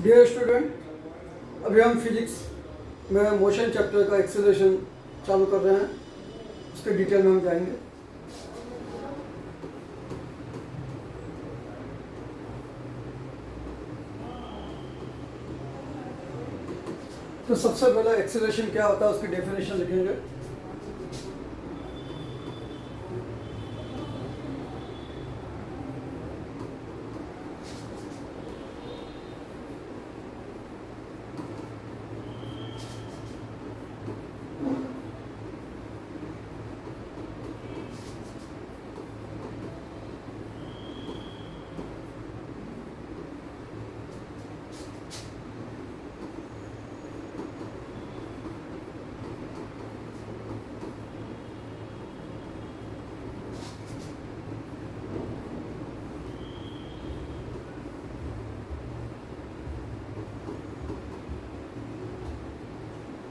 Dear student, अभी हम physics में मोशन चैप्टर का एक्सेलरेशन चालू कर रहे हैं। उसके डिटेल में हम जाएंगे। तो सबसे पहले एक्सेलरेशन क्या होता है उसकी डेफिनेशन लिखेंगे।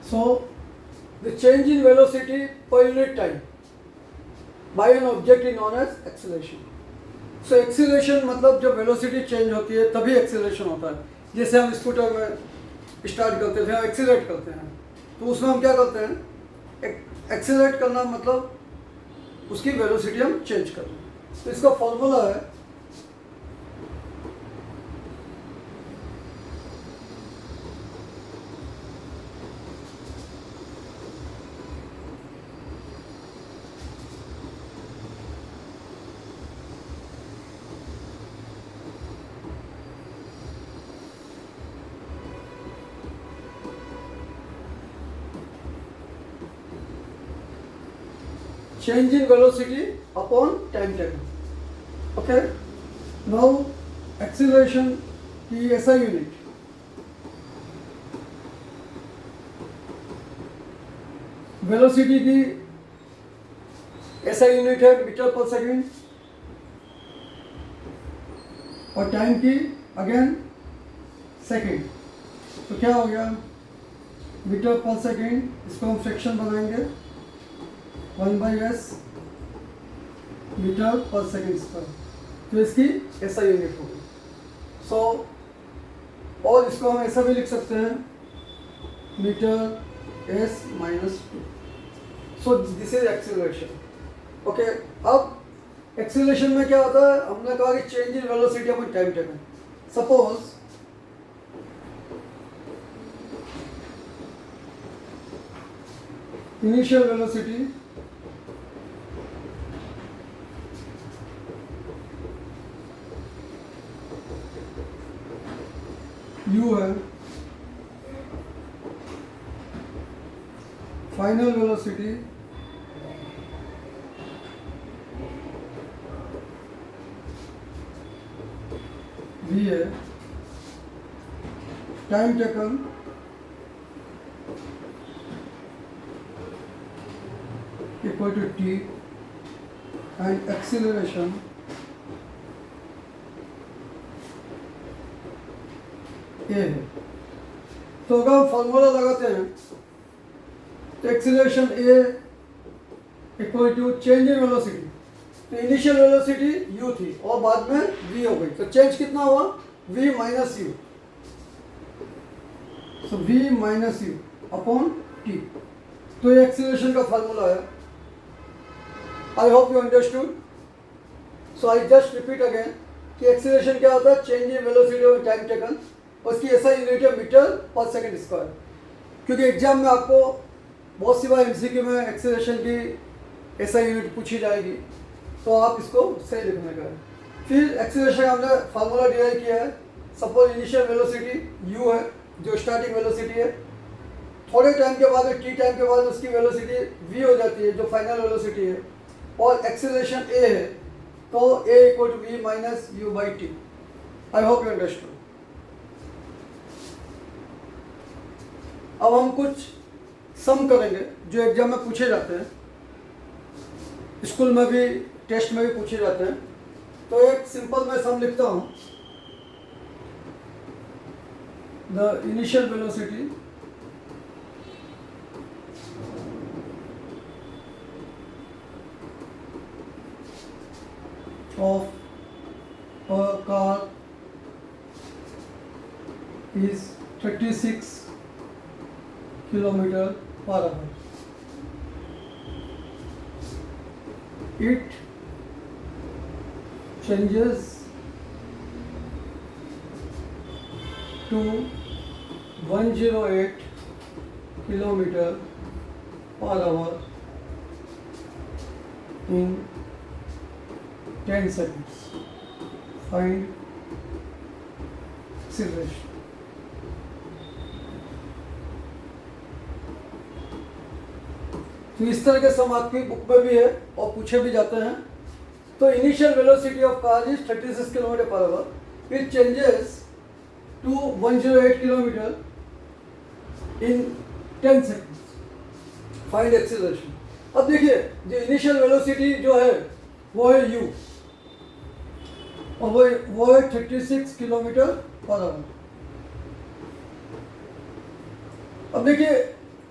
So, the change in velocity per unit time by an object is known as acceleration. So, acceleration मतलब जब velocity change होती है तभी acceleration होता है। जैसे हम स्कूटर में स्टार्ट करते हैं, फिर हम एक्सीलरेट करते हैं, तो उसमें हम क्या करते हैं, एक्सीलरेट करना मतलब उसकी वेलोसिटी हम चेंज कर रहे हैं। तो इसका फॉर्मूला है change in velocity upon time taken. Okay, now acceleration की SI यूनिट वेलोसिटी की SI यूनिट है मीटर पर सेकेंड और टाइम की अगेन सेकेंड। तो क्या हो गया, मीटर पर सेकेंड, इसको हम फ्रैक्शन बनाएंगे 1/s metre per second square. तो इसकी SI यूनिट होगी। सो और इसको हम ऐसा भी लिख सकते हैं meter s minus 2। So this is acceleration. Okay, अब एक्सीलरेशन में क्या होता है, हमने कहा कि change in velocity upon time taken. Suppose initial velocity u है, फाइनल वेलोसिटी v है, time taken equal to t and acceleration a है। तो अगर हम फॉर्मूला लगाते हैं तो acceleration a equal to change in velocity. तो इनिशियल वेलोसिटी u थी और बाद में v हो गई, तो चेंज कितना हुआ, v minus you. So v minus u upon t। तो ये एक्सीलरेशन का फॉर्मूला है। आई hope you understood. So I just repeat again कि एक्सीलरेशन क्या होता है, चेंज इन वेलोसिटी और टाइम टेकन, उसकी SI यूनिट है मीटर पर सेकेंड स्क्वायर। क्योंकि एग्जाम में आपको बहुत सी बार MCQ में एक्सेलरेशन की SI यूनिट पूछी जाएगी, तो आप इसको सही लिखने का है। फिर एक्सेलरेशन का हमने फार्मूला डिराइव किया है। सपोज इनिशियल वेलोसिटी u है जो स्टार्टिंग वेलोसिटी है, थोड़े टाइम के बाद t टाइम के बाद उसकी वेलोसिटी v हो जाती है जो फाइनल वेलोसिटी है, और एक्सेलरेशन a है, तो a equal to v minus u by t. I hope you understood. अब हम कुछ सम करेंगे जो एग्जाम में पूछे जाते हैं, स्कूल में भी टेस्ट में भी पूछे जाते हैं। तो एक सिंपल मैं सम लिखता हूँ। The initial velocity of a car is 36 kilometer per hour. It changes to 108 kilometer per hour in 10 seconds. Find acceleration. तो इस तरह के सम आपकी बुक में भी है और पूछे भी जाते हैं. तो initial velocity of car is 36 kilometer per hour. It changes to 108 kilometer in 10 seconds. Find acceleration. अब देखिए जो इनिशियल वेलोसिटी जो है वो है u और वो है 36 किलोमीटर पर आवर. अब देखिए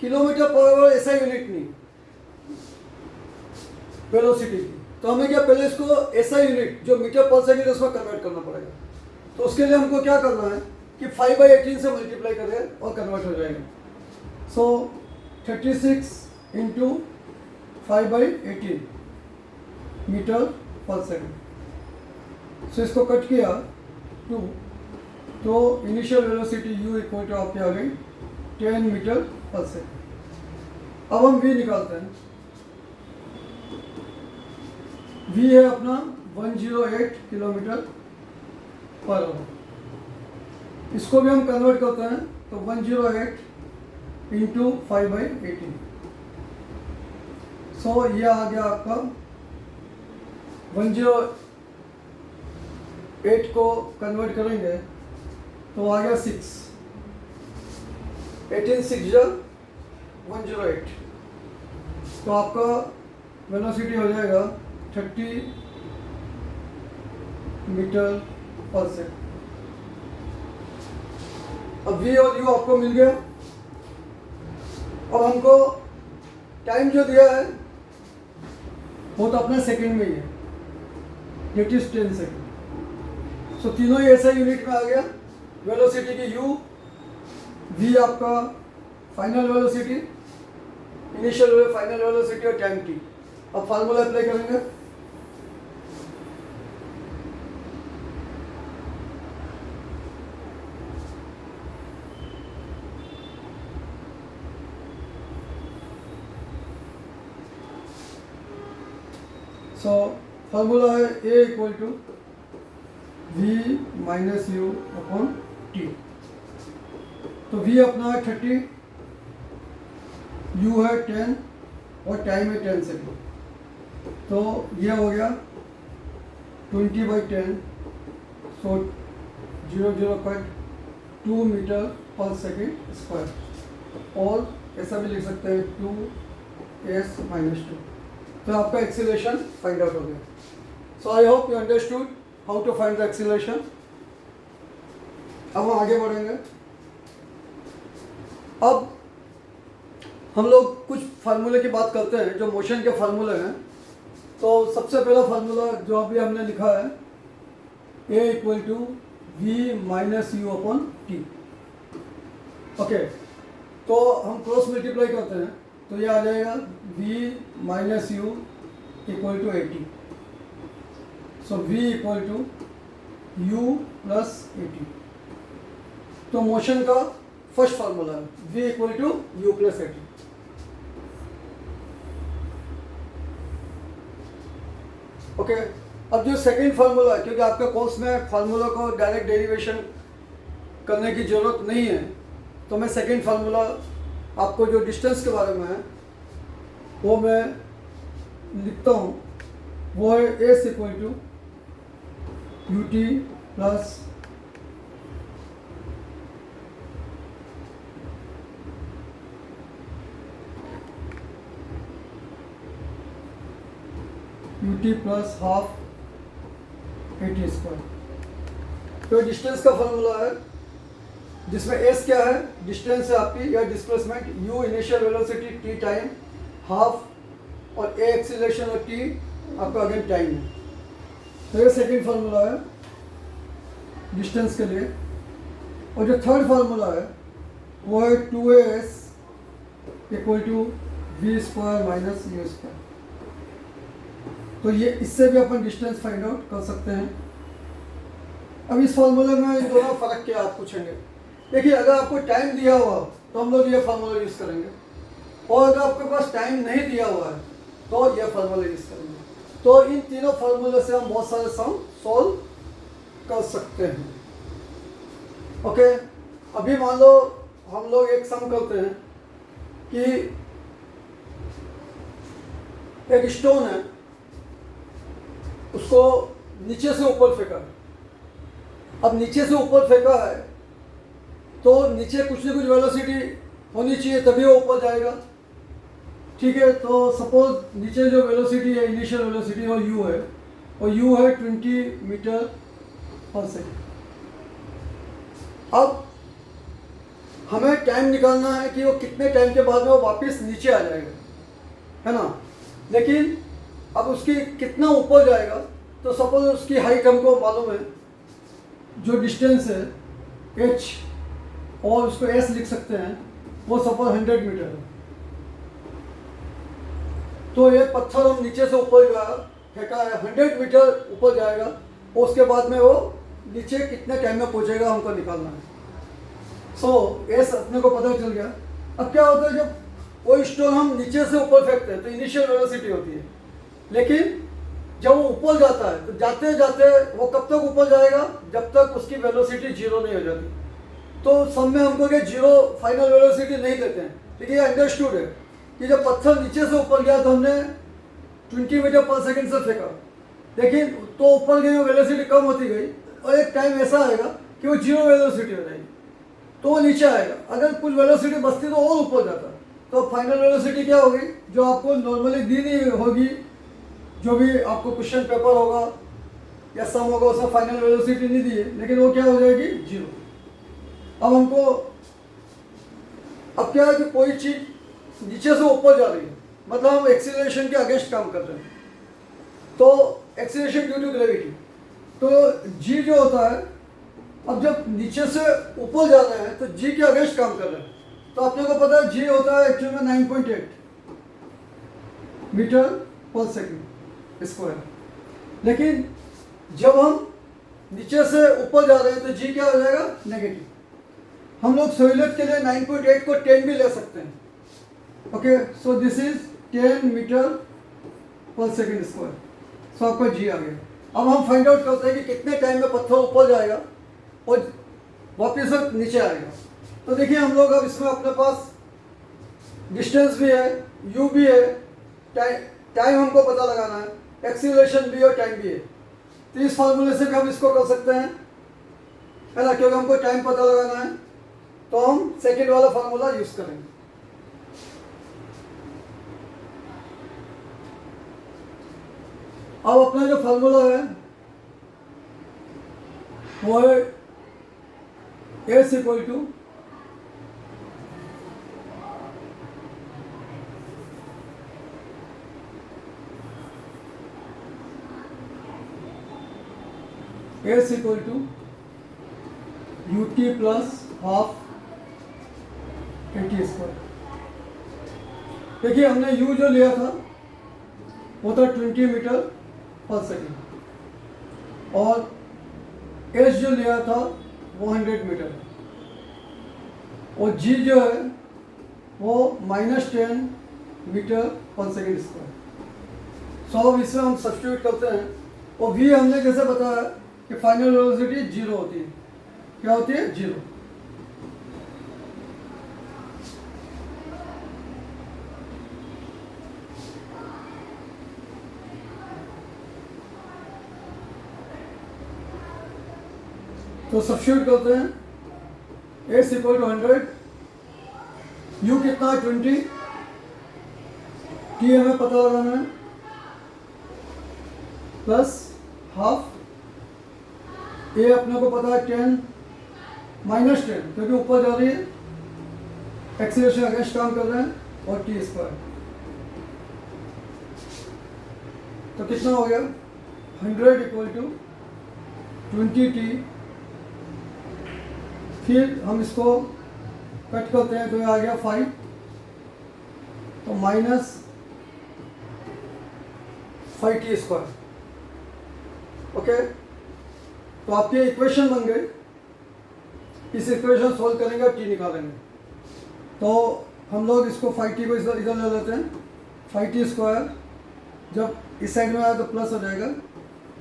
किलोमीटर पर आवर ऐसा यूनिट नहीं वेलोसिटी की, तो हमें क्या पहले इसको ऐसा यूनिट जो मीटर पर सेकेंड उसमें कन्वर्ट करना पड़ेगा. तो उसके लिए हमको क्या करना है कि 5/18 से मल्टीप्लाई करें और कन्वर्ट हो जाएगा. So 36 into 5/18 meter per second. So इसको कट किया 2, तो initial velocity u equal to आपकी आ गई 10 मीटर पर सेकेंड. अब हम v निकालते हैं. v है अपना 108 किलोमीटर पर आवर. इसको भी हम कन्वर्ट करते हैं तो 108 इंटू 5/18. सो ये आ गया आपका 108 को कन्वर्ट करेंगे तो आ गया 6. 18 6 जा 108. तो आपका वेलोसिटी हो जाएगा 30 मीटर पर सेकेंड. अब v और u आपको मिल गया. अब हमको टाइम जो दिया है वो तो अपने सेकंड में ही है, डेट इज 10 सेकेंड. सो तीनों ही ऐसा यूनिट में आ गया. वेलोसिटी की u, v आपका final velocity, initial final velocity और टाइम t. अब फार्मूला अप्लाई करेंगे. सो फार्मूला है a equal to v minus u upon t. तो v अपना है 30, u है 10 और टाइम है 10 सेकेंड. तो ये हो गया 20/10. सो 0.2 मीटर पर सेकेंड स्क्वायर. और ऐसा भी लिख सकते हैं 2s-2. तो आपका एक्सीलरेशन फाइंड आउट हो गया. So I hope you understood how to find the acceleration. अब हम आगे बढ़ेंगे. अब हम लोग कुछ फार्मूले की बात करते हैं जो मोशन के फार्मूले हैं. तो सबसे पहला फार्मूला जो अभी हमने लिखा है a equal to v minus u upon t. Okay, तो हम क्रॉस मल्टीप्लाई करते हैं तो ये आ जाएगा v minus u equal to 80. So v equal to u plus 80. तो मोशन का फर्स्ट फार्मूला है v equal to u plus 80. Okay, अब जो सेकंड फार्मूला है, क्योंकि आपके कोर्स में फार्मूला को डायरेक्ट डेरिवेशन करने की ज़रूरत नहीं है, तो मैं सेकंड फार्मूला आपको जो डिस्टेंस के बारे में है वो मैं लिखता हूँ. वो है s equal to u t plus u t plus half 80 square. तो डिस्टेंस का फॉर्मूला है जिसमें एस क्या है, डिस्टेंस है आपकी या displacement, u initial velocity, t time, half और ए एक्सीलरेशन और टी आपका अगेन टाइम है. तो ये सेकंड फार्मूला है डिस्टेंस के लिए. और जो थर्ड फार्मूला है वो है 2as equal to v square minus u square. तो ये इससे भी अपन डिस्टेंस फाइंड आउट कर सकते हैं। अब इस फॉर्मूले में इन दोनों फ़र्क क्या आप पूछेंगे। देखिए, अगर आपको टाइम दिया हुआ तो हम लोग ये फार्मूला यूज़ करेंगे, और अगर आपके पास टाइम नहीं दिया हुआ है तो ये फार्मूला यूज़ करेंगे। तो इन तीनों फार्मूले से हम बहुत सारे सम सॉल्व कर सकते हैं। ओके, अभी मान लो हम लोग एक सम करते हैं कि एक स्टोन है, उसको नीचे से ऊपर फेंका है। अब नीचे से ऊपर फेंका है तो नीचे कुछ न कुछ वेलोसिटी होनी चाहिए तभी वो ऊपर जाएगा। ठीक है, तो सपोज नीचे जो वेलोसिटी है, इनिशियल वेलोसिटी, वो u है, और u है 20 मीटर पर सेकेंड। अब हमें टाइम निकालना है कि वो कितने टाइम के बाद में वो वापस नीचे आ जाएगा, है ना। लेकिन अब उसकी कितना ऊपर जाएगा, तो सपोज उसकी हाइट हमको मालूम है, जो डिस्टेंस है h और उसको s लिख सकते हैं, वो सपोज 100 मीटर है। तो ये पत्थर हम नीचे से ऊपर फेंका है, 100 मीटर ऊपर जाएगा, और उसके बाद में वो नीचे कितने टाइम में पहुंचेगा हमको निकालना है। s अपने को पता चल गया। अब क्या होता है, जब वो स्टोन हम नीचे से ऊपर फेंकते हैं तो इनिशियल वेलोसिटी होती है, लेकिन जब वो ऊपर जाता है तो जाते जाते वो कब तक ऊपर जाएगा, जब तक उसकी वेलोसिटी जीरो नहीं हो जाती। तो सब में हमको क्या जीरो फाइनल वेलोसिटी नहीं देते हैं, लेकिन ये अंडरस्टूड है कि जब पत्थर नीचे से ऊपर गया तो हमने 20 मीटर पर सेकंड से फेंका, लेकिन तो ऊपर गई वो वेलोसिटी कम होती गई, और एक टाइम ऐसा आएगा कि वो जीरो वेलोसिटी हो जाएगी, तो वो नीचे आएगा। अगर कुछ वेलोसिटी बचती तो और ऊपर जाता, तो फाइनल वेलोसिटी क्या होगी, जो आपको नॉर्मली दी नहीं होगी, जो भी आपको क्वेश्चन पेपर होगा या सम होगा उसमें फाइनल वेलोसिटी नहीं दी है, लेकिन वो क्या हो जाएगी, जीरो। अब हमको, अब क्या है कि कोई चीज़ नीचे से ऊपर जा रही है, मतलब हम एक्सीलरेशन के अगेंस्ट काम कर रहे हैं, तो एक्सीलरेशन ड्यू टू ग्रेविटी, तो जी जो होता है, अब जब नीचे से ऊपर जा रहे हैं तो जी के अगेंस्ट काम कर रहे हैं, तो अपने को पता है जी होता है एक्चुअल में 9.8 मीटर पर सेकेंड स्क्वायर। लेकिन जब हम नीचे से ऊपर जा रहे हैं तो जी क्या हो जाएगा, नेगेटिव। हम लोग सहूलियत के लिए 9.8 को 10 भी ले सकते हैं। Okay, so this is 10 meter per second square. सो आपका जी आ गया। अब हम फाइंड आउट करते हैं कि कितने टाइम में पत्थर ऊपर जाएगा और वापस नीचे आएगा। तो देखिए, हम लोग अब इसमें अपने पास डिस्टेंस भी है, u भी है, टाइम हमको पता लगाना है, एक्सीलरेशन भी और टाइम भी है। तो इस फार्मूले से भी हम इसको कर सकते हैं, है ना, क्योंकि हमको टाइम पता लगाना है, तो हम सेकेंड वाला फार्मूला यूज करेंगे। अब अपना जो फार्मूला है वो है S equal to ut plus half AT square. देखिए, हमने u जो लिया था वो था 20 मीटर पर सेकेंड, और s जो लिया था वो 100 मीटर, और g जो है वो -10 मीटर पर सेकेंड स्क्वायर। सो अब इसमें हम सब्स्टिट्यूट करते हैं, और v हमने कैसे बताया कि फाइनल वेलोसिटी जीरो होती है। क्या होती है, जीरो। तो सब्स्टिट्यूट करते हैं, s इक्वल टू 100, u कितना है 20, t हमें पता लगाना है, प्लस हाफ, a अपने को पता है 10 -10 क्योंकि ऊपर जा रही है, एक्सीलरेशन अगेंस्ट काम कर रहे हैं, और t स्क्वायर। तो कितना हो गया, 100 इक्वल टू 20t फिर हम इसको कट करते हैं तो ये आ गया 5, तो माइनस 5t स्क्वायर। ओके, तो आपकी इक्वेशन बन गई। इस इक्वेशन सोल्व करेंगे और t निकालेंगे। तो हम लोग इसको 5t को इधर ले लेते हैं। 5t स्क्वायर जब इस साइड में आया तो प्लस हो जाएगा,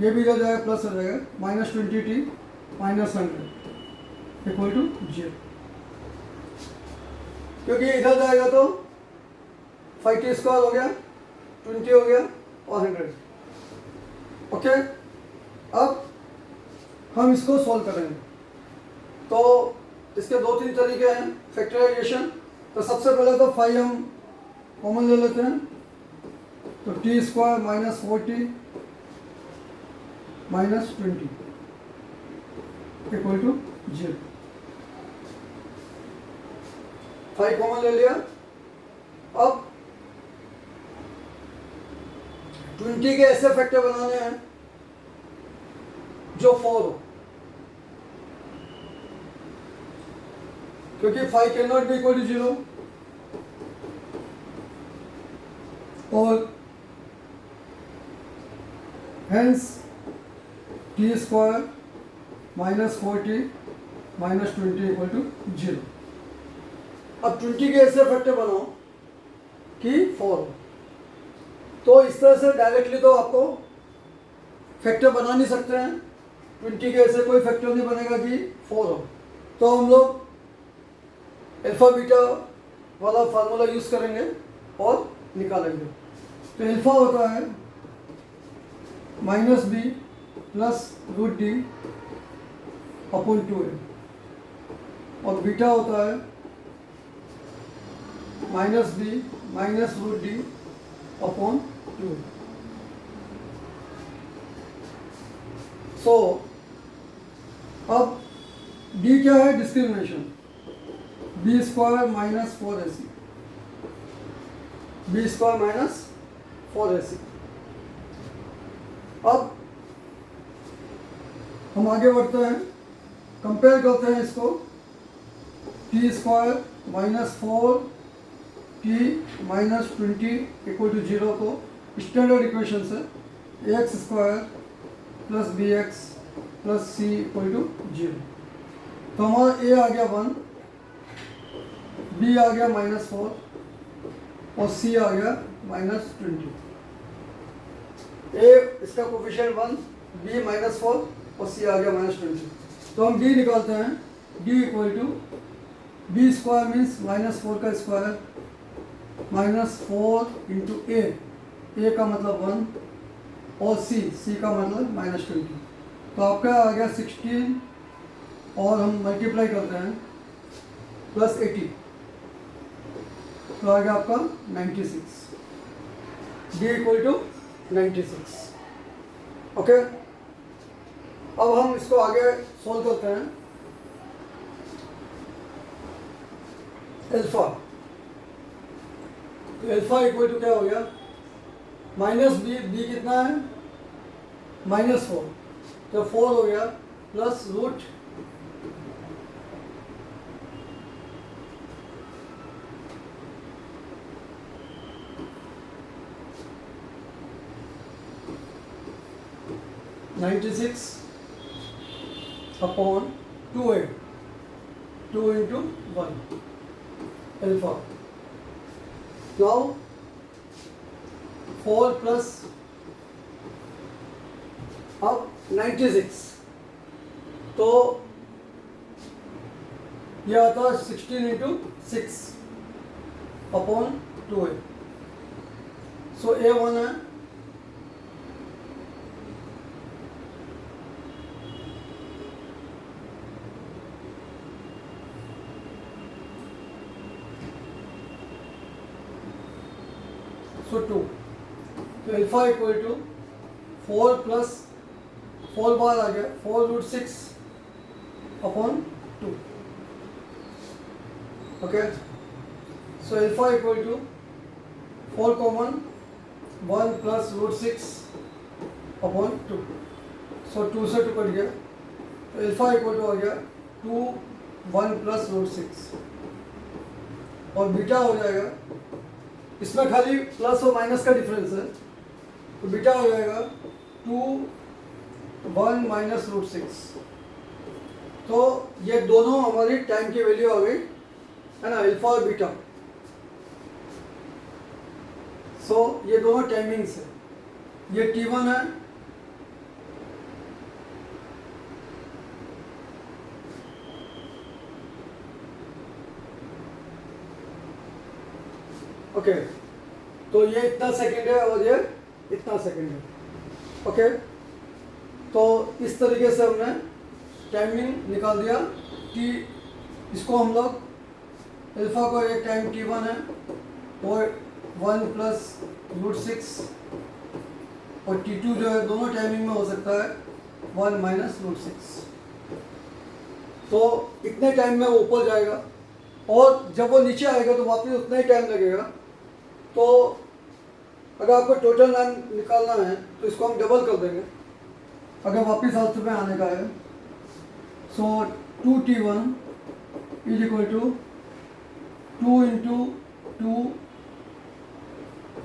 ये भी इधर जाएगा प्लस हो जाएगा, minus 20t minus 100 equal to 0। क्योंकि इधर जाएगा तो 5t स्क्वायर हो गया, 20 हो गया और 100। ओके, अब हम इसको सॉल्व करेंगे। तो इसके 2-3 तरीके हैं फैक्टराइजेशन। तो सबसे पहले तो 5 हम कॉमन ले लेते हैं, तो t square minus 4t minus 20 equal to 0। 5 common ले लिया। अब 20 के ऐसे फैक्टर बनाने हैं जो 4 हो, क्योंकि 5 can not be equal to 0 और hence t square minus 4t minus 20 equal to 0। अब 20 के ऐसे फैक्टर बनाओ कि 4 हो। तो इस तरह से डायरेक्टली तो आपको फैक्टर बना नहीं सकते हैं। 20 के ऐसे कोई फैक्टर नहीं बनेगा कि 4 हो। तो हम लोग अल्फा बीटा वाला फार्मूला यूज़ करेंगे और निकालेंगे। तो अल्फा होता है minus b plus root d upon 2a और बीटा होता है minus b minus root d upon 2। So अब d क्या है? Discrimination. B square minus 4ac, b square minus 4ac। अब हम आगे बढ़ते हैं, कंपेयर करते हैं इसको। T square minus 4t minus 20 equal to 0 को स्टैंडर्ड इक्वेशन से x square plus b x plus c equal to 0। तो हमारा ए आ गया 1, बी आ गया माइनस 4 और सी आ गया माइनस 20। ए इसका कोफिशिएंट 1, बी माइनस 4 और सी आ गया माइनस 20। तो हम डी निकालते हैं। D equal to b square means minus 4 का स्क्वायर माइनस 4 इंटू ए का मतलब 1 और सी का मतलब माइनस 20। तो आपका आ गया 16 और हम मल्टीप्लाई करते हैं प्लस 80, तो आ गया आपका 96। D equal to 96। ओके, अब हम इसको आगे सोल्व करते हैं। अल्फा, तो अल्फा इक्वल टू क्या हो गया? माइनस बी, बी कितना है? माइनस 4, तो 4 हो गया plus root (96) upon 2a, 2 into 1 alpha. Now 4 plus अब 96, तो यह आता है 16 into 6 upon 2a। So a 1 है, सो 2। तो अल्फा इक्वल टू 4 प्लस 4 बार आ गया 4 root 6 upon 2। Okay, so alpha equal to 4 common 1 plus root 6 upon 2। So 2 से 2 कट गया, तो अल्फा इक्वल टू आ गया 2 1 प्लस रूट 6 और बीटा हो जाएगा, इसमें खाली प्लस और माइनस का डिफरेंस है, तो बीटा हो जाएगा 2 1 माइनस रूट 6। तो ये दोनों हमारी टाइम की वैल्यू आ गई है ना, अल्फा और बीटा। सो ये दोनों टाइमिंग्स है, ये T1 है, ओके तो ये इतना सेकंड है और ये इतना सेकंड है, ओके। तो इस तरीके से हमने टाइमिंग निकाल दिया। टी इसको हम लोग अल्फा को एक टाइम T1 है और 1 प्लस रूट 6 और T2 जो है दोनों टाइमिंग में हो सकता है 1 माइनस रूट 6। तो इतने टाइम में वो ऊपर जाएगा और जब वो नीचे आएगा तो वापस उतना ही टाइम लगेगा। तो अगर आपको टोटल टाइम निकालना है तो इसको हम डबल कर देंगे अगर वापस आउट में आने का है। So 2T1 is equal to 2 into 2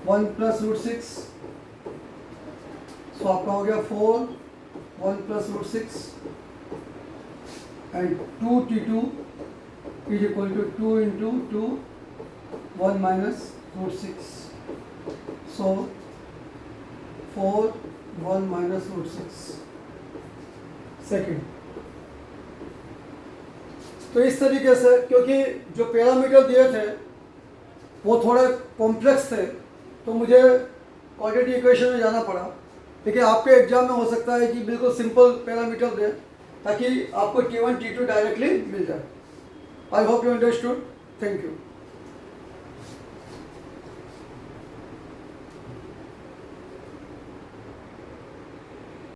1 plus root 6, so आपका हो गया 4 1 plus root 6 and 2T2 is equal to 2 into 2 1 minus root 6, so 4 1 minus root 6 second. तो इस तरीके से क्योंकि जो पैरामीटर दिए थे वो थोड़े कॉम्प्लेक्स थे तो मुझे क्वाड्रेटिक इक्वेशन में जाना पड़ा, लेकिन आपके एग्जाम में हो सकता है कि बिल्कुल सिंपल पैरामीटर दें ताकि आपको T1 T2 डायरेक्टली मिल जाए। I hope you understood. Thank you.